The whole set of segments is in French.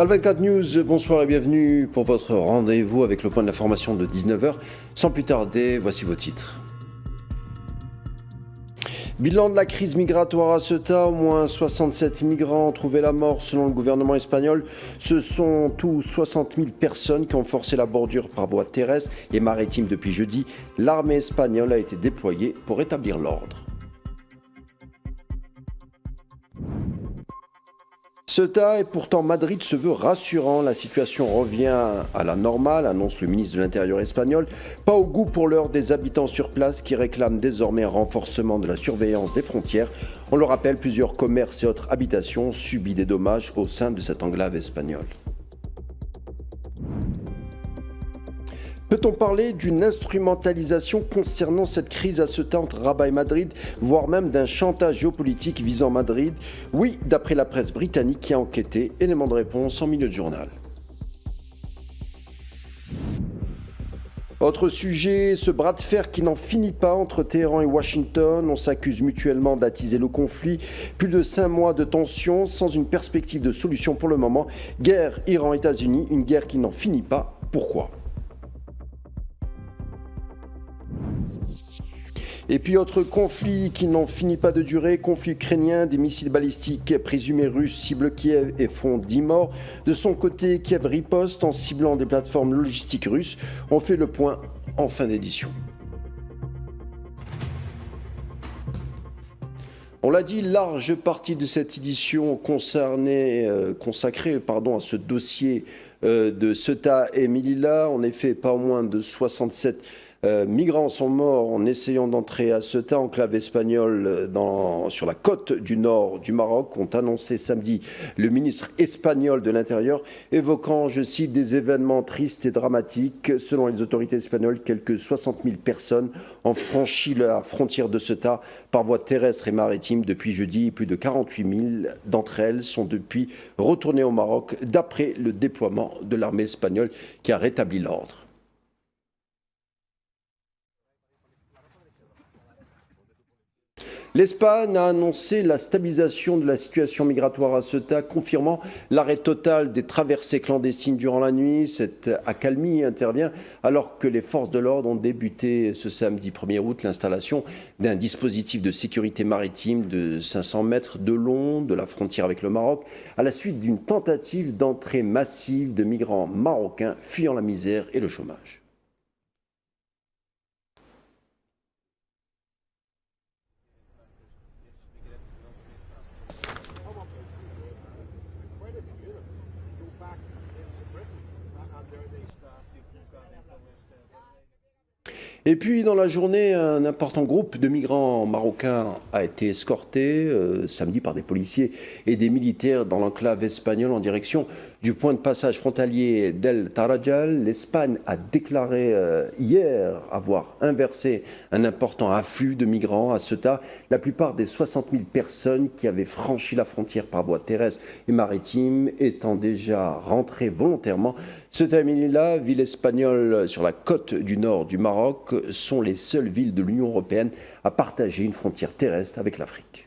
Al24 News, bonsoir et bienvenue pour votre rendez-vous avec le point de l'information de 19h. Sans plus tarder, voici vos titres. Bilan de la crise migratoire à Ceuta, au moins 67 migrants ont trouvé la mort selon le gouvernement espagnol. Ce sont tous 60 000 personnes qui ont forcé la bordure par voie terrestre et maritime depuis jeudi. L'armée espagnole a été déployée pour rétablir l'ordre. Ceuta et pourtant Madrid se veut rassurant. La situation revient à la normale, annonce le ministre de l'Intérieur espagnol. Pas au goût pour l'heure des habitants sur place qui réclament désormais un renforcement de la surveillance des frontières. On le rappelle, plusieurs commerces et autres habitations subissent des dommages au sein de cette enclave espagnole. Peut-on parler d'une instrumentalisation concernant cette crise à Ceuta entre Rabat et Madrid, voire même d'un chantage géopolitique visant Madrid? Oui, d'après la presse britannique qui a enquêté. Élément de réponse en milieu de journal. Autre sujet, ce bras de fer qui n'en finit pas entre Téhéran et Washington. On s'accuse mutuellement d'attiser le conflit. Plus de 5 mois de tension sans une perspective de solution pour le moment. Guerre Iran-États-Unis, une guerre qui n'en finit pas. Pourquoi ? Et puis autre conflit qui n'en finit pas de durer, conflit ukrainien, des missiles balistiques présumés russes ciblent Kiev et font 10 morts. De son côté, Kiev riposte en ciblant des plateformes logistiques russes. On fait le point en fin d'édition. On l'a dit, large partie de cette édition consacrée à ce dossier de Ceuta et Melilla. En effet, pas moins de 67 migrants sont morts en essayant d'entrer à Ceuta, enclave espagnole sur la côte du nord du Maroc, ont annoncé samedi le ministre espagnol de l'Intérieur, évoquant, je cite, des événements tristes et dramatiques. Selon les autorités espagnoles, quelques 60 000 personnes ont franchi la frontière de Ceuta par voie terrestre et maritime depuis jeudi. Plus de 48 000 d'entre elles sont depuis retournées au Maroc, d'après le déploiement de l'armée espagnole qui a rétabli l'ordre. L'Espagne a annoncé la stabilisation de la situation migratoire à Ceuta, confirmant l'arrêt total des traversées clandestines durant la nuit. Cette accalmie intervient alors que les forces de l'ordre ont débuté ce samedi 1er août l'installation d'un dispositif de sécurité maritime de 500 mètres de long de la frontière avec le Maroc, à la suite d'une tentative d'entrée massive de migrants marocains fuyant la misère et le chômage. Et puis, dans la journée, un important groupe de migrants marocains a été escorté samedi par des policiers et des militaires dans l'enclave espagnole en direction du point de passage frontalier d'El Tarajal. L'Espagne a déclaré hier avoir inversé un important afflux de migrants à Ceuta. La plupart des 60 000 personnes qui avaient franchi la frontière par voie terrestre et maritime étant déjà rentrées volontairement. Ceuta et Melilla, ville espagnole sur la côte du nord du Maroc, sont les seules villes de l'Union européenne à partager une frontière terrestre avec l'Afrique.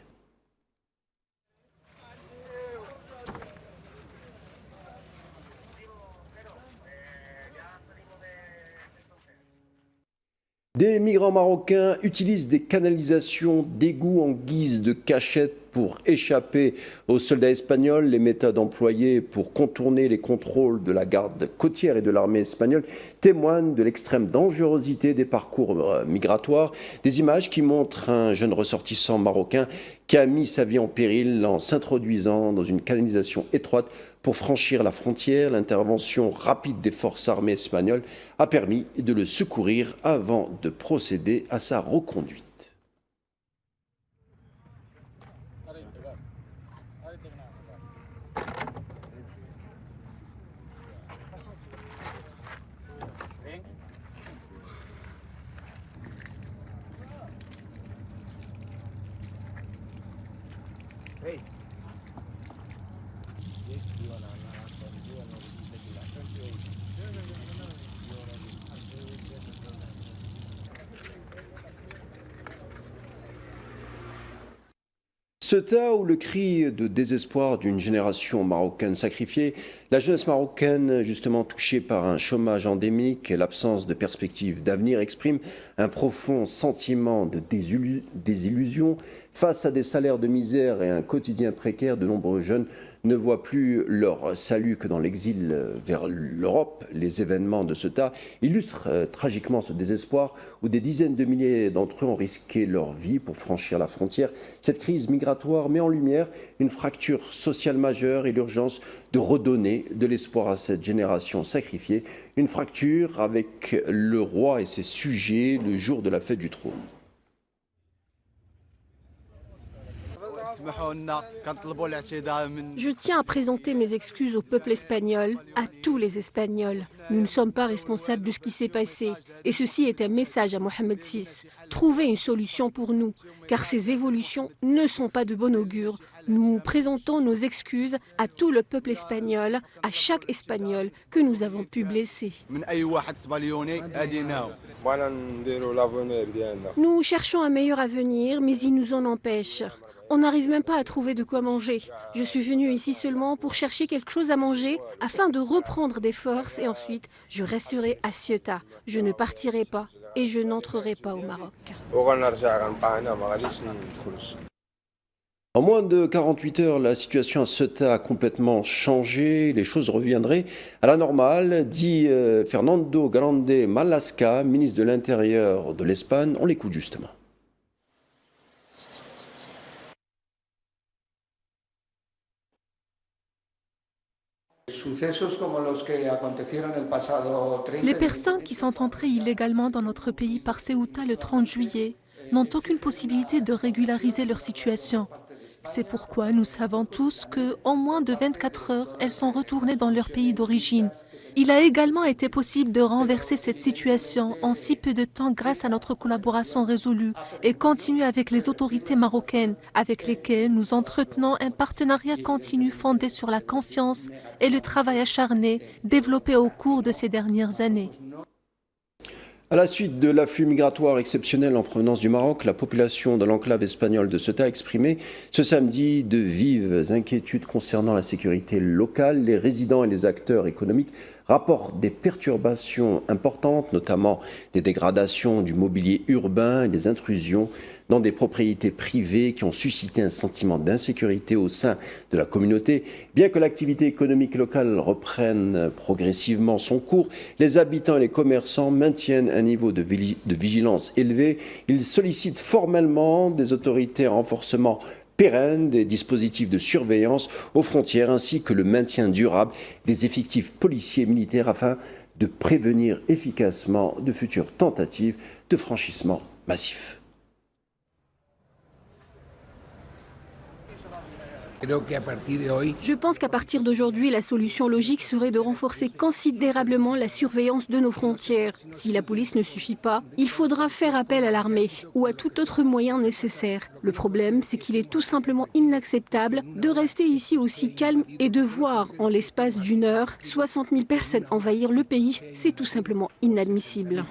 Des migrants marocains utilisent des canalisations d'égouts en guise de cachette pour échapper aux soldats espagnols. Les méthodes employées pour contourner les contrôles de la garde côtière et de l'armée espagnole témoignent de l'extrême dangerosité des parcours migratoires. Des images qui montrent un jeune ressortissant marocain qui a mis sa vie en péril en s'introduisant dans une canalisation étroite pour franchir la frontière. L'intervention rapide des forces armées espagnoles a permis de le secourir avant de procéder à sa reconduite. Ceuta, où le cri de désespoir d'une génération marocaine sacrifiée, la jeunesse marocaine, justement touchée par un chômage endémique et l'absence de perspectives d'avenir, exprime un profond sentiment de désillusion. Face à des salaires de misère et un quotidien précaire, de nombreux jeunes ne voient plus leur salut que dans l'exil vers l'Europe. Les événements de Ceuta illustrent tragiquement ce désespoir où des dizaines de milliers d'entre eux ont risqué leur vie pour franchir la frontière. Cette crise migratoire met en lumière une fracture sociale majeure et l'urgence de redonner de l'espoir à cette génération sacrifiée. Une fracture avec le roi et ses sujets le jour de la fête du trône. Je tiens à présenter mes excuses au peuple espagnol, à tous les Espagnols. Nous ne sommes pas responsables de ce qui s'est passé. Et ceci est un message à Mohamed VI. Trouvez une solution pour nous, car ces évolutions ne sont pas de bon augure. Nous présentons nos excuses à tout le peuple espagnol, à chaque Espagnol que nous avons pu blesser. Nous cherchons un meilleur avenir, mais il nous en empêche. On n'arrive même pas à trouver de quoi manger. Je suis venue ici seulement pour chercher quelque chose à manger afin de reprendre des forces et ensuite je resterai à Ceuta. Je ne partirai pas et je n'entrerai pas au Maroc. En moins de 48 heures, la situation à Ceuta a complètement changé. Les choses reviendraient à la normale, dit Fernando Grande Marlaska, ministre de l'Intérieur de l'Espagne. On l'écoute justement. Les personnes qui sont entrées illégalement dans notre pays par Ceuta le 30 juillet n'ont aucune possibilité de régulariser leur situation. C'est pourquoi nous savons tous qu'en moins de 24 heures, elles sont retournées dans leur pays d'origine. Il a également été possible de renverser cette situation en si peu de temps grâce à notre collaboration résolue et continue avec les autorités marocaines, avec lesquelles nous entretenons un partenariat continu fondé sur la confiance et le travail acharné développé au cours de ces dernières années. À la suite de l'afflux migratoire exceptionnel en provenance du Maroc, la population de l'enclave espagnole de Ceuta a exprimé ce samedi de vives inquiétudes concernant la sécurité locale. Les résidents et les acteurs économiques rapportent des perturbations importantes, notamment des dégradations du mobilier urbain et des intrusions dans des propriétés privées qui ont suscité un sentiment d'insécurité au sein de la communauté. Bien que l'activité économique locale reprenne progressivement son cours, les habitants et les commerçants maintiennent un niveau de vigilance élevé. Ils sollicitent formellement des autorités un renforcement pérenne des dispositifs de surveillance aux frontières ainsi que le maintien durable des effectifs policiers et militaires afin de prévenir efficacement de futures tentatives de franchissement massif. Je pense qu'à partir d'aujourd'hui, la solution logique serait de renforcer considérablement la surveillance de nos frontières. Si la police ne suffit pas, il faudra faire appel à l'armée ou à tout autre moyen nécessaire. Le problème, c'est qu'il est tout simplement inacceptable de rester ici aussi calme et de voir en l'espace d'une heure 60 000 personnes envahir le pays. C'est tout simplement inadmissible.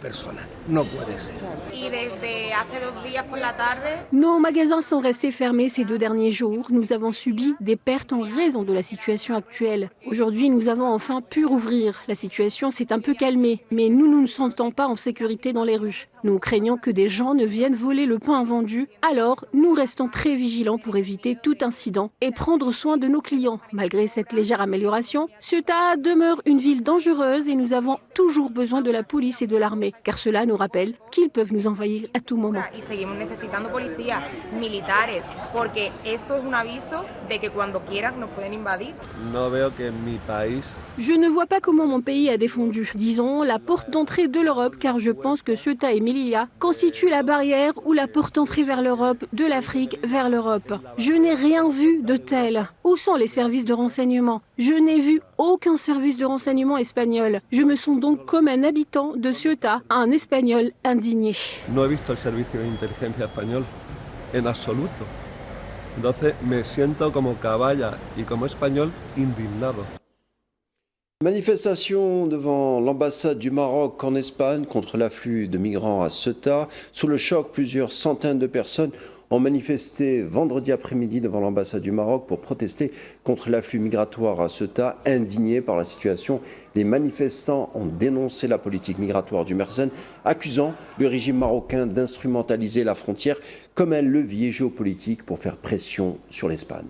Nos magasins sont restés fermés ces 2 derniers jours. Nous avons subi des pertes en raison de la situation actuelle. Aujourd'hui, nous avons enfin pu rouvrir. La situation s'est un peu calmée, mais nous ne nous sentons pas en sécurité dans les rues. Nous craignons que des gens ne viennent voler le pain vendu. Alors, nous restons très vigilants pour éviter tout incident et prendre soin de nos clients. Malgré cette légère amélioration, Ceuta demeure une ville dangereuse et nous avons toujours besoin de la police et de l'armée, car cela nous rappelle qu'ils peuvent nous envahir à tout moment. Je ne vois pas comment mon pays a défendu, disons, la porte d'entrée de l'Europe, car je pense que Ceuta et Melilla constituent la barrière ou la porte d'entrée vers l'Europe, de l'Afrique vers l'Europe. Je n'ai rien vu de tel. Où sont les services de renseignement? Je n'ai vu aucun service de renseignement espagnol. Je me sens donc comme un habitant de Ceuta, un Espagnol indigné. No he visto el servicio de inteligencia español en absoluto. Entonces me siento como caballa y como español indignado. Manifestation devant l'ambassade du Maroc en Espagne contre l'afflux de migrants à Ceuta. Sous le choc, plusieurs centaines de personnes ont manifesté vendredi après-midi devant l'ambassade du Maroc pour protester contre l'afflux migratoire à Ceuta. Indignés par la situation, les manifestants ont dénoncé la politique migratoire du Merzen, accusant le régime marocain d'instrumentaliser la frontière comme un levier géopolitique pour faire pression sur l'Espagne.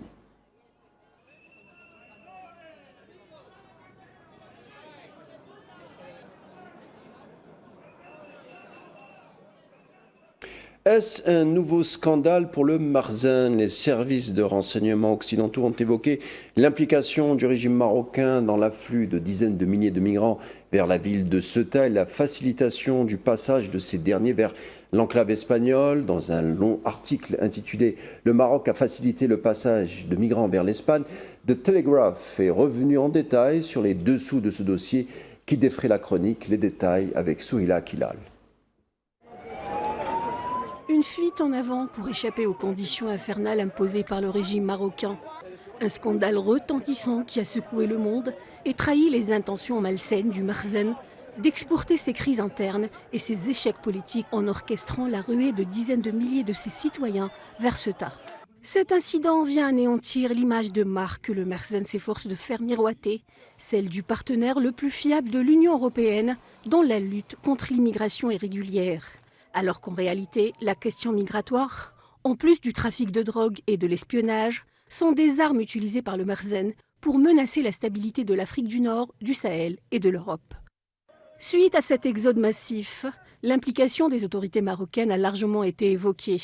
Est-ce un nouveau scandale pour le Marzen? Les services de renseignement occidentaux ont évoqué l'implication du régime marocain dans l'afflux de dizaines de milliers de migrants vers la ville de Ceuta et la facilitation du passage de ces derniers vers l'enclave espagnole. Dans un long article intitulé « Le Maroc a facilité le passage de migrants vers l'Espagne », The Telegraph est revenu en détail sur les dessous de ce dossier qui défraie la chronique. Les détails avec Souhila Kilal. Une fuite en avant pour échapper aux conditions infernales imposées par le régime marocain. Un scandale retentissant qui a secoué le monde et trahi les intentions malsaines du Marzen d'exporter ses crises internes et ses échecs politiques en orchestrant la ruée de dizaines de milliers de ses citoyens vers Ceuta. Cet incident vient anéantir l'image de marque que le Marzen s'efforce de faire miroiter, celle du partenaire le plus fiable de l'Union européenne dans la lutte contre l'immigration irrégulière. Alors qu'en réalité, la question migratoire, en plus du trafic de drogue et de l'espionnage, sont des armes utilisées par le Marzen pour menacer la stabilité de l'Afrique du Nord, du Sahel et de l'Europe. Suite à cet exode massif, l'implication des autorités marocaines a largement été évoquée.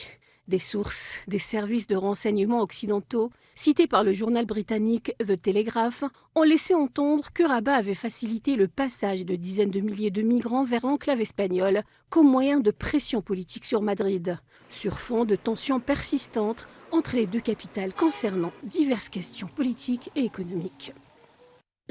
Des sources, des services de renseignement occidentaux, cités par le journal britannique The Telegraph, ont laissé entendre que Rabat avait facilité le passage de dizaines de milliers de migrants vers l'enclave espagnole comme moyen de pression politique sur Madrid, sur fond de tensions persistantes entre les deux capitales concernant diverses questions politiques et économiques.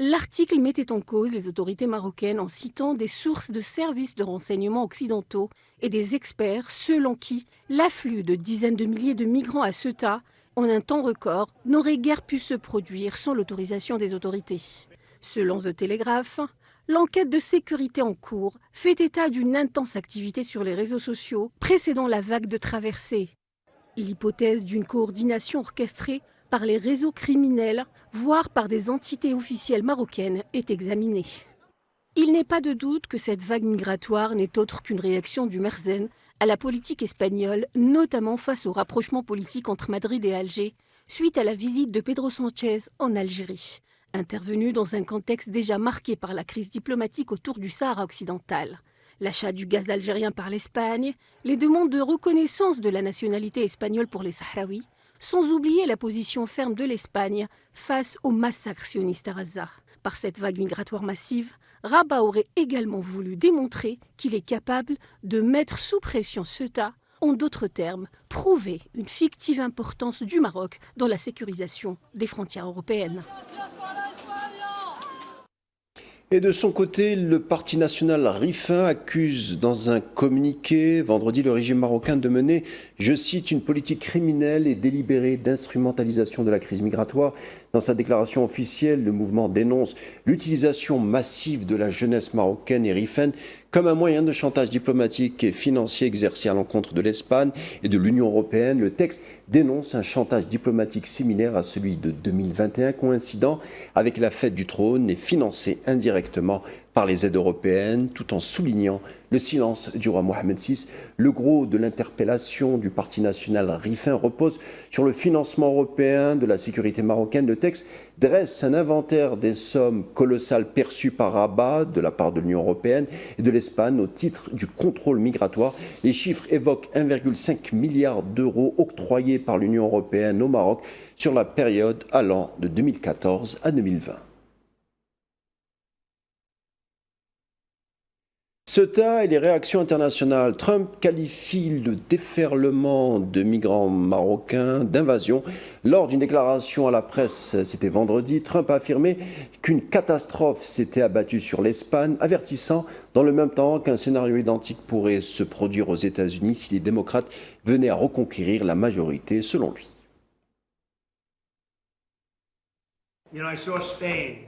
L'article mettait en cause les autorités marocaines en citant des sources de services de renseignement occidentaux et des experts selon qui l'afflux de dizaines de milliers de migrants à Ceuta, en un temps record, n'aurait guère pu se produire sans l'autorisation des autorités. Selon The Telegraph, l'enquête de sécurité en cours fait état d'une intense activité sur les réseaux sociaux précédant la vague de traversée. L'hypothèse d'une coordination orchestrée par les réseaux criminels, voire par des entités officielles marocaines, est examinée. Il n'est pas de doute que cette vague migratoire n'est autre qu'une réaction du Marzen à la politique espagnole, notamment face au rapprochement politique entre Madrid et Alger, suite à la visite de Pedro Sánchez en Algérie, intervenue dans un contexte déjà marqué par la crise diplomatique autour du Sahara occidental. L'achat du gaz algérien par l'Espagne, les demandes de reconnaissance de la nationalité espagnole pour les Sahraouis, sans oublier la position ferme de l'Espagne face au massacre sioniste à Gaza. Par cette vague migratoire massive, Rabat aurait également voulu démontrer qu'il est capable de mettre sous pression Ceuta, en d'autres termes, prouver une fictive importance du Maroc dans la sécurisation des frontières européennes. Et de son côté, le parti national Rifin accuse dans un communiqué vendredi le régime marocain de mener, je cite, une politique criminelle et délibérée d'instrumentalisation de la crise migratoire. Dans sa déclaration officielle, le mouvement dénonce l'utilisation massive de la jeunesse marocaine et Rifin comme un moyen de chantage diplomatique et financier exercé à l'encontre de l'Espagne et de l'Union européenne. Le texte dénonce un chantage diplomatique similaire à celui de 2021, coïncidant avec la fête du trône et financé indirectement par les aides européennes, tout en soulignant le silence du roi Mohamed VI. Le gros de l'interpellation du parti national Rifin repose sur le financement européen de la sécurité marocaine. Le texte dresse un inventaire des sommes colossales perçues par Rabat de la part de l'Union européenne et de l'Espagne au titre du contrôle migratoire. Les chiffres évoquent 1,5 milliard d'euros octroyés par l'Union européenne au Maroc sur la période allant de 2014 à 2020. Ceuta et les réactions internationales. Trump qualifie le déferlement de migrants marocains d'invasion. Lors d'une déclaration à la presse, c'était vendredi, Trump a affirmé qu'une catastrophe s'était abattue sur l'Espagne, avertissant dans le même temps qu'un scénario identique pourrait se produire aux États-Unis si les démocrates venaient à reconquérir la majorité, selon lui. You know, I saw Spain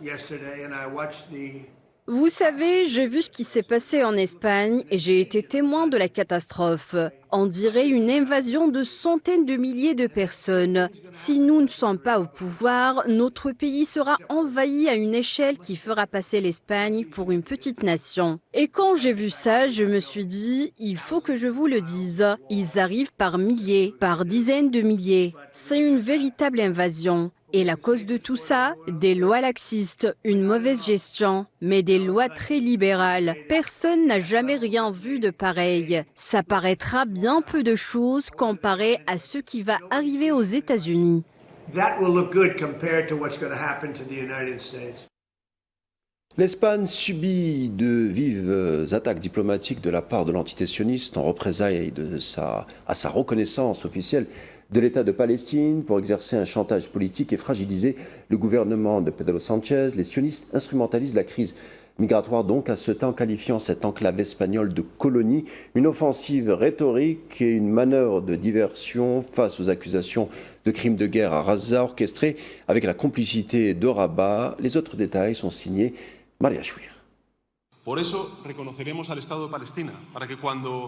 yesterday and I watched the Vous savez, j'ai vu ce qui s'est passé en Espagne et j'ai été témoin de la catastrophe. On dirait une invasion de centaines de milliers de personnes. Si nous ne sommes pas au pouvoir, notre pays sera envahi à une échelle qui fera passer l'Espagne pour une petite nation. Et quand j'ai vu ça, je me suis dit, il faut que je vous le dise. Ils arrivent par milliers, par dizaines de milliers. C'est une véritable invasion. Et la cause de tout ça, des lois laxistes, une mauvaise gestion, mais des lois très libérales. Personne n'a jamais rien vu de pareil. Ça paraîtra bien peu de choses comparé à ce qui va arriver aux États-Unis. L'Espagne subit de vives attaques diplomatiques de la part de l'entité sioniste en représailles à sa reconnaissance officielle de l'État de Palestine pour exercer un chantage politique et fragiliser le gouvernement de Pedro Sánchez. Les sionistes instrumentalisent la crise migratoire donc à ce temps, qualifiant cette enclave espagnole de colonie, une offensive rhétorique et une manœuvre de diversion face aux accusations de crimes de guerre à Gaza orchestrées avec la complicité de Rabat. Les autres détails sont signés Maria Chouir.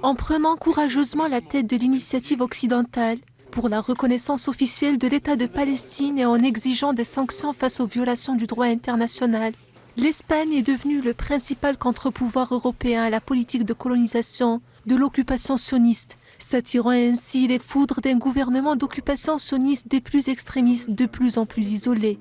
En prenant courageusement la tête de l'initiative occidentale pour la reconnaissance officielle de l'État de Palestine et en exigeant des sanctions face aux violations du droit international, l'Espagne est devenue le principal contre-pouvoir européen à la politique de colonisation de l'occupation sioniste, s'attirant ainsi les foudres d'un gouvernement d'occupation sioniste des plus extrémistes de plus en plus isolés.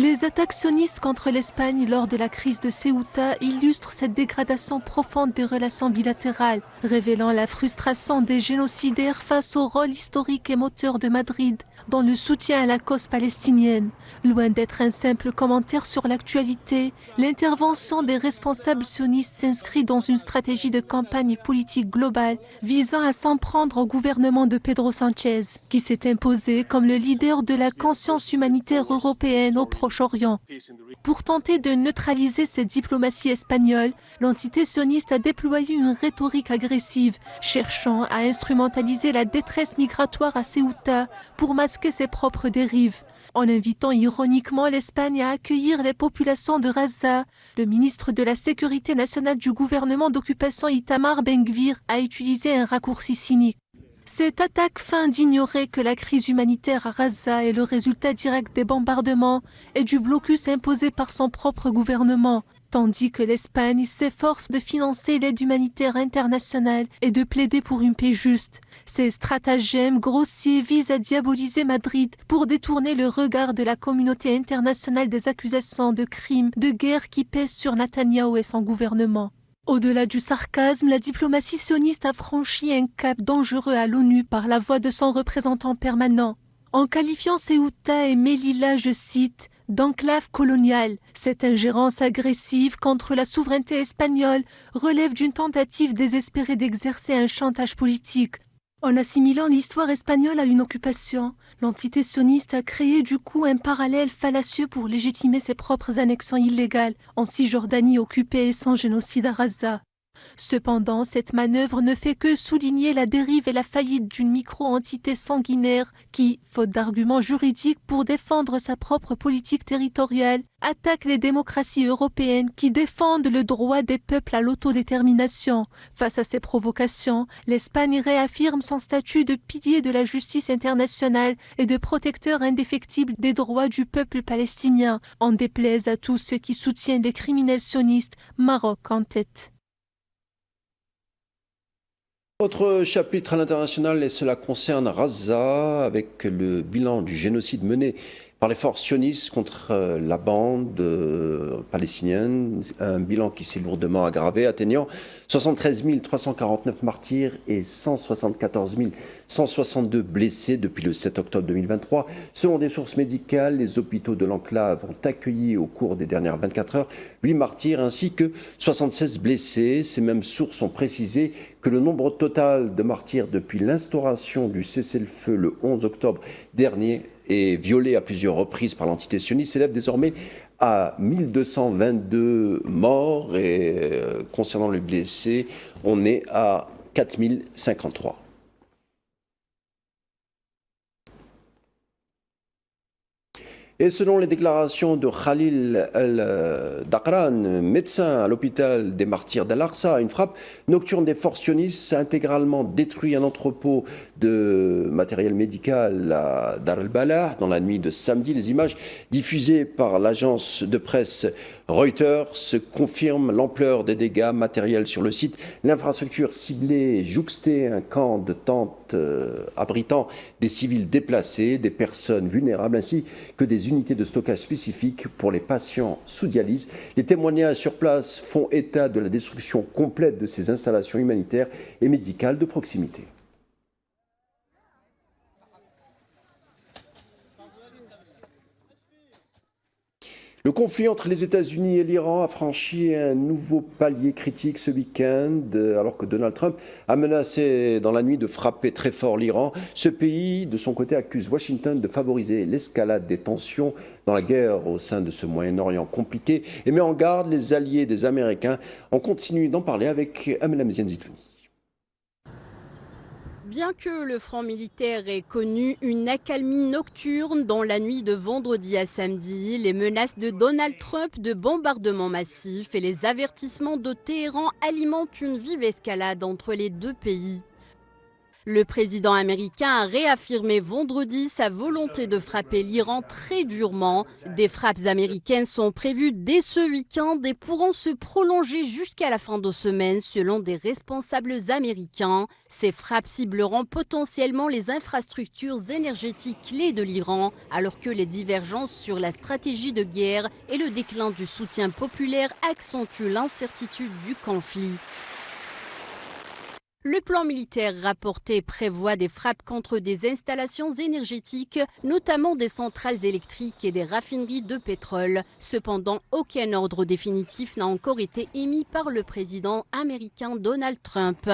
Les attaques sionistes contre l'Espagne lors de la crise de Ceuta illustrent cette dégradation profonde des relations bilatérales, révélant la frustration des génocidaires face au rôle historique et moteur de Madrid dans le soutien à la cause palestinienne. Loin d'être un simple commentaire sur l'actualité, l'intervention des responsables sionistes s'inscrit dans une stratégie de campagne politique globale visant à s'en prendre au gouvernement de Pedro Sánchez, qui s'est imposé comme le leader de la conscience humanitaire européenne au Proche-Orient. Pour tenter de neutraliser cette diplomatie espagnole, l'entité sioniste a déployé une rhétorique agressive, cherchant à instrumentaliser la détresse migratoire à Ceuta pour masquer ses propres dérives. En invitant ironiquement l'Espagne à accueillir les populations de Gaza, le ministre de la Sécurité nationale du gouvernement d'occupation Itamar Ben-Gvir a utilisé un raccourci cynique. Cette attaque feint d'ignorer que la crise humanitaire à Gaza est le résultat direct des bombardements et du blocus imposé par son propre gouvernement, tandis que l'Espagne s'efforce de financer l'aide humanitaire internationale et de plaider pour une paix juste. Ces stratagèmes grossiers visent à diaboliser Madrid pour détourner le regard de la communauté internationale des accusations de crimes de guerre qui pèsent sur Netanyahou et son gouvernement. Au-delà du sarcasme, la diplomatie sioniste a franchi un cap dangereux à l'ONU par la voix de son représentant permanent. En qualifiant Ceuta et Melilla, je cite, d'enclave coloniale, cette ingérence agressive contre la souveraineté espagnole relève d'une tentative désespérée d'exercer un chantage politique. En assimilant l'histoire espagnole à une occupation, l'entité sioniste a créé du coup un parallèle fallacieux pour légitimer ses propres annexions illégales en Cisjordanie occupée et son génocide à Gaza. Cependant, cette manœuvre ne fait que souligner la dérive et la faillite d'une micro-entité sanguinaire qui, faute d'arguments juridiques pour défendre sa propre politique territoriale, attaque les démocraties européennes qui défendent le droit des peuples à l'autodétermination. Face à ces provocations, l'Espagne réaffirme son statut de pilier de la justice internationale et de protecteur indéfectible des droits du peuple palestinien, en déplaise à tous ceux qui soutiennent les criminels sionistes, Maroc en tête. Autre chapitre à l'international, et cela concerne Gaza, avec le bilan du génocide mené par les forces sionistes contre la bande palestinienne, un bilan qui s'est lourdement aggravé, atteignant 73 349 martyrs et 174 162 blessés depuis le 7 octobre 2023. Selon des sources médicales, les hôpitaux de l'enclave ont accueilli au cours des dernières 24 heures 8 martyrs ainsi que 76 blessés. Ces mêmes sources ont précisé que le nombre total de martyrs depuis l'instauration du cessez-le-feu le 11 octobre dernier et violé à plusieurs reprises par l'entité sioniste s'élève désormais à 1222 morts et concernant les blessés, on est à 4053. Et selon les déclarations de Khalil El-Daqran, médecin à l'hôpital des Martyrs d'Al-Aqsa, une frappe nocturne des forces sionistes a intégralement détruit un entrepôt de matériel médical à Dar el-Balah dans la nuit de samedi. Les images diffusées par l'agence de presse Reuters confirment l'ampleur des dégâts matériels sur le site. L'infrastructure ciblée jouxtait un camp de tentes abritant des civils déplacés, des personnes vulnérables ainsi que des unités de stockage spécifiques pour les patients sous dialyse. Les témoignages sur place font état de la destruction complète de ces installations humanitaires et médicales de proximité. Le conflit entre les États-Unis et l'Iran a franchi un nouveau palier critique ce week-end, alors que Donald Trump a menacé dans la nuit de frapper très fort l'Iran. Ce pays, de son côté, accuse Washington de favoriser l'escalade des tensions dans la guerre au sein de ce Moyen-Orient compliqué et met en garde les alliés des Américains. On continue d'en parler avec Amela Mziane-Zitouni. Bien que le front militaire ait connu une accalmie nocturne dans la nuit de vendredi à samedi, les menaces de Donald Trump de bombardements massifs et les avertissements de Téhéran alimentent une vive escalade entre les deux pays. Le président américain a réaffirmé vendredi sa volonté de frapper l'Iran très durement. Des frappes américaines sont prévues dès ce week-end et pourront se prolonger jusqu'à la fin de semaine selon des responsables américains. Ces frappes cibleront potentiellement les infrastructures énergétiques clés de l'Iran, alors que les divergences sur la stratégie de guerre et le déclin du soutien populaire accentuent l'incertitude du conflit. Le plan militaire rapporté prévoit des frappes contre des installations énergétiques, notamment des centrales électriques et des raffineries de pétrole. Cependant, aucun ordre définitif n'a encore été émis par le président américain Donald Trump.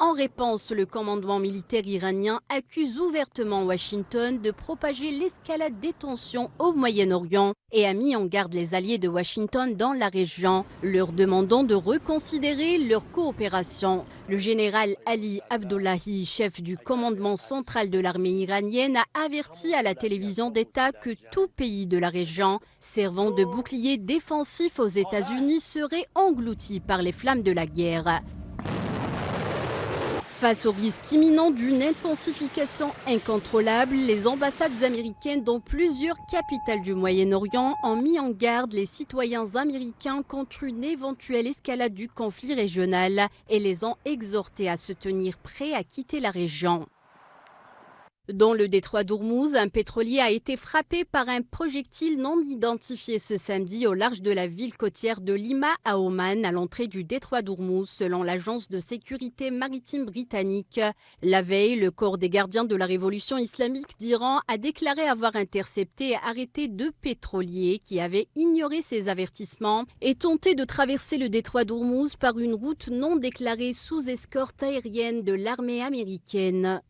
En réponse, le commandement militaire iranien accuse ouvertement Washington de propager l'escalade des tensions au Moyen-Orient et a mis en garde les alliés de Washington dans la région, leur demandant de reconsidérer leur coopération. Le général Ali Abdullahi, chef du commandement central de l'armée iranienne, a averti à la télévision d'État que tout pays de la région servant de bouclier défensif aux États-Unis serait englouti par les flammes de la guerre. Face au risque imminent d'une intensification incontrôlable, les ambassades américaines dans plusieurs capitales du Moyen-Orient ont mis en garde les citoyens américains contre une éventuelle escalade du conflit régional et les ont exhortés à se tenir prêts à quitter la région. Dans le détroit d'Ormuz, un pétrolier a été frappé par un projectile non identifié ce samedi au large de la ville côtière de Lima à Oman, à l'entrée du détroit d'Ormuz, selon l'agence de sécurité maritime britannique. La veille, le corps des gardiens de la révolution islamique d'Iran a déclaré avoir intercepté et arrêté 2 pétroliers qui avaient ignoré ses avertissements et tenté de traverser le détroit d'Ormuz par une route non déclarée sous escorte aérienne de l'armée américaine.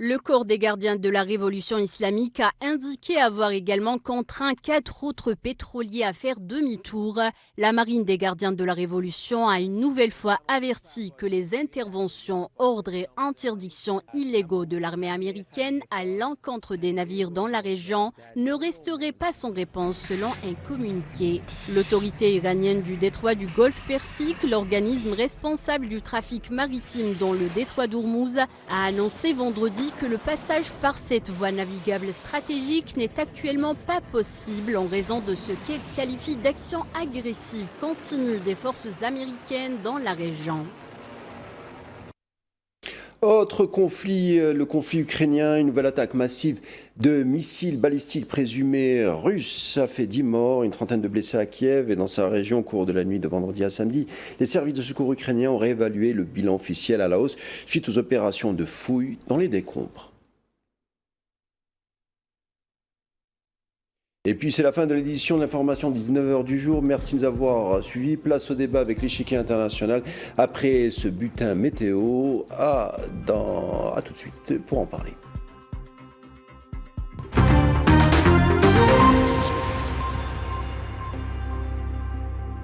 Le corps des gardiens de la révolution islamique a indiqué avoir également contraint 4 autres pétroliers à faire demi-tour. La marine des gardiens de la révolution a une nouvelle fois averti que les interventions, ordres et interdictions illégaux de l'armée américaine à l'encontre des navires dans la région ne resteraient pas sans réponse selon un communiqué. L'autorité iranienne du détroit du Golfe Persique, l'organisme responsable du trafic maritime dans le détroit d'Ormuz, a annoncé vendredi que le passage par cette voie navigable stratégique n'est actuellement pas possible en raison de ce qu'elle qualifie d'action agressive continue des forces américaines dans la région. Autre conflit, le conflit ukrainien, une nouvelle attaque massive de missiles balistiques présumés russes a fait 10 morts, une trentaine de blessés à Kiev et dans sa région au cours de la nuit de vendredi à samedi. Les services de secours ukrainiens ont réévalué le bilan officiel à la hausse suite aux opérations de fouilles dans les décombres. Et puis c'est la fin de l'édition de l'information de 19h du jour. Merci de nous avoir suivis. Place au débat avec l'échiquier international. Après ce bulletin météo, à tout de suite pour en parler.